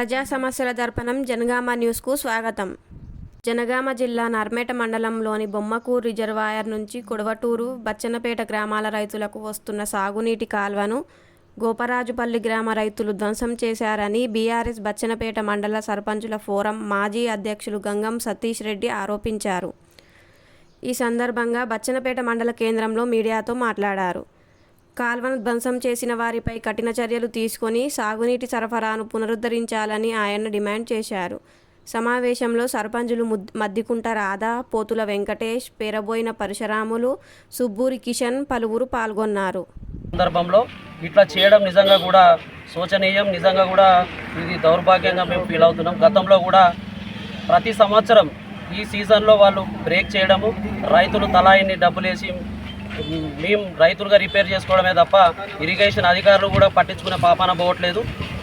ప్రజా సమస్యల దర్పణం జనగామ న్యూస్కు స్వాగతం. జనగామ జిల్లా నర్మేట మండలంలోని బొమ్మకూరు రిజర్వాయర్ నుంచి కొడవటూరు, బచ్చన్నపేట గ్రామాల రైతులకు వస్తున్న సాగునీటి కాల్వను గోపరాజుపల్లి గ్రామ రైతులు ధ్వంసం చేశారని బీఆర్ఎస్ బచ్చన్నపేట మండల సర్పంచుల ఫోరం మాజీ అధ్యక్షులు గంగం సతీష్ రెడ్డి ఆరోపించారు. ఈ సందర్భంగా బచ్చన్నపేట మండల కేంద్రంలో మీడియాతో మాట్లాడారు. కాల్వను ధ్వంసం చేసిన వారిపై కఠిన చర్యలు తీసుకొని సాగునీటి సరఫరాను పునరుద్ధరించాలని ఆయన డిమాండ్ చేశారు. సమావేశంలో సర్పంచులు మద్దికుంట రాధా, పోతుల వెంకటేష్, పేరబోయిన పరశురాములు, సుబ్బూరి కిషన్ పలువురు పాల్గొన్నారు. సందర్భంలో ఇట్లా చేయడం నిజంగా కూడా శోచనీయం, నిజంగా కూడా ఇది దౌర్భాగ్యంగా మేము ఫీల్ అవుతున్నాం. గతంలో కూడా ప్రతి సంవత్సరం ఈ సీజన్లో వాళ్ళు బ్రేక్ చేయడము, రైతులు తలాయిని డబ్బులేసి మేము రైతులుగా రిపేర్ చేసుకోవడమే తప్ప ఇరిగేషన్ అధికారులు కూడా పట్టించుకునే పాపాన పోవట్లేదు.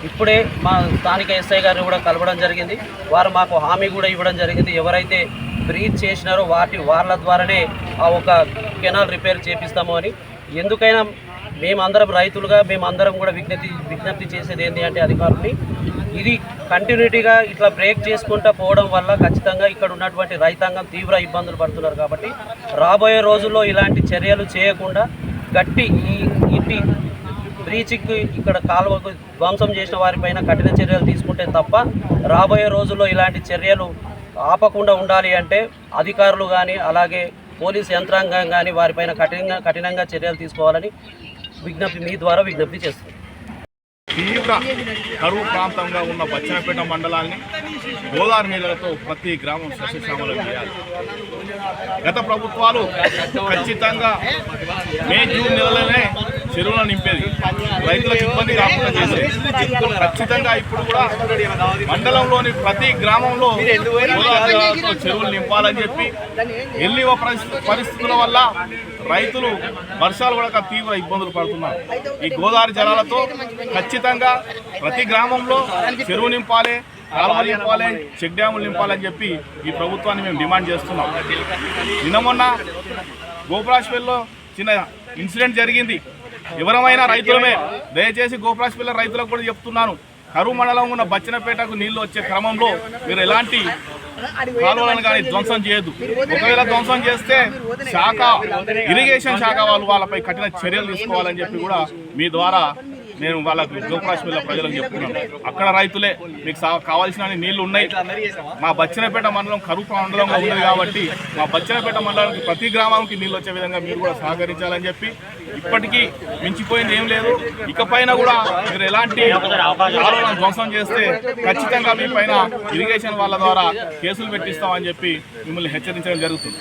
ఇప్పుడే మా స్థానిక ఎస్ఐ గారిని కూడా కలవడం జరిగింది. వారు మాకు హామీ కూడా ఇవ్వడం జరిగింది. ఎవరైతే బ్రీచ్ చేసినారో వాళ్ళ ద్వారానే ఆ ఒక కెనాల్ రిపేర్ చేపిస్తాము అని. ఎందుకైనా మేమందరం రైతులుగా మేమందరం కూడా విజ్ఞప్తి చేసేది ఏంటి అంటే అధికారుల్ని, ఇది కంటిన్యూటీగా ఇట్లా బ్రేక్ చేసుకుంటూ పోవడం వల్ల ఖచ్చితంగా ఇక్కడ ఉన్నటువంటి రైతాంగం తీవ్ర ఇబ్బందులు పడుతున్నారు. కాబట్టి రాబోయే రోజుల్లో ఇలాంటి చర్యలు చేయకుండా గట్టి ఇంటి బ్రీచ్కి ఇక్కడ కాలువకు ధ్వంసం చేసిన వారిపైన కఠిన చర్యలు తీసుకుంటే తప్ప రాబోయే రోజుల్లో ఇలాంటి చర్యలు ఆపకుండా ఉండాలి అంటే అధికారులు కానీ అలాగే పోలీస్ యంత్రాంగం కానీ వారిపైన కఠినంగా చర్యలు తీసుకోవాలని మీ ద్వారా విజ్ఞప్తి చేస్తుంది. తీవ్ర కరువు ప్రాంతంగా ఉన్న బచ్చన్నపేట మండలాన్ని గోదావరి నీళ్లతో ప్రతి గ్రామం సస్యశ్యామలం చేయాలి. గత ప్రభుత్వాలు ఖచ్చితంగా మే జూన్ నెలలోనే చెరువులను నింపేది, రైతులకు ఇబ్బంది కాకుండా చేసేది. ఖచ్చితంగా ఇప్పుడు కూడా మండలంలోని ప్రతి గ్రామంలో చెరువులు నింపాలని చెప్పి ఎల్లివ పరిస్థితుల వల్ల రైతులు వర్షాలు పడక తీవ్ర ఇబ్బందులు పడుతున్నారు. ఈ గోదావరి జలాలతో ఖచ్చితంగా ప్రతి గ్రామంలో చెరువు నింపాలి, కాలువలు నింపాలి, చెక్ డ్యాములు నింపాలని చెప్పి ఈ ప్రభుత్వాన్ని మేము డిమాండ్ చేస్తున్నాం. నిన్న మొన్న గోపరాజుపల్లిలో చిన్న ఇన్సిడెంట్ జరిగింది. ఎవరమైనా రైతులమే, దయచేసి గోపరాజుపల్లి రైతులకు కూడా చెప్తున్నాను, కరువు మండలం ఉన్న బచ్చన్నపేటకు నీళ్లు వచ్చే క్రమంలో మీరు ఎలాంటి కాలువలను కానీ ధ్వంసం చేయొద్దు. ఒకవేళ ధ్వంసం చేస్తే ఇరిగేషన్ శాఖ వాళ్ళపై కఠిన చర్యలు తీసుకోవాలని చెప్పి కూడా మీ ద్వారా నేను వాళ్ళకు గోపరాజుపల్లి ప్రజలకు చెప్తున్నాను. అక్కడ రైతులే మీకు కావాల్సిన నీళ్లు ఉన్నాయి. మా బచ్చన్నపేట మండలం కరువు మండలంలో ఉన్నది కాబట్టి మా బచ్చన్నపేట మండలానికి ప్రతి గ్రామానికి నీళ్ళు వచ్చే విధంగా మీరు కూడా సహకరించాలని చెప్పి, ఇప్పటికీ మించిపోయింది ఏం లేదు. ఇకపైన కూడా మీరు ఎలాంటి కాలువలను ధ్వంసం చేస్తే ఖచ్చితంగా మీ పైన ఇరిగేషన్ వాళ్ళ ద్వారా కేసులు పెట్టిస్తామని చెప్పి మిమ్మల్ని హెచ్చరించడం జరుగుతుంది.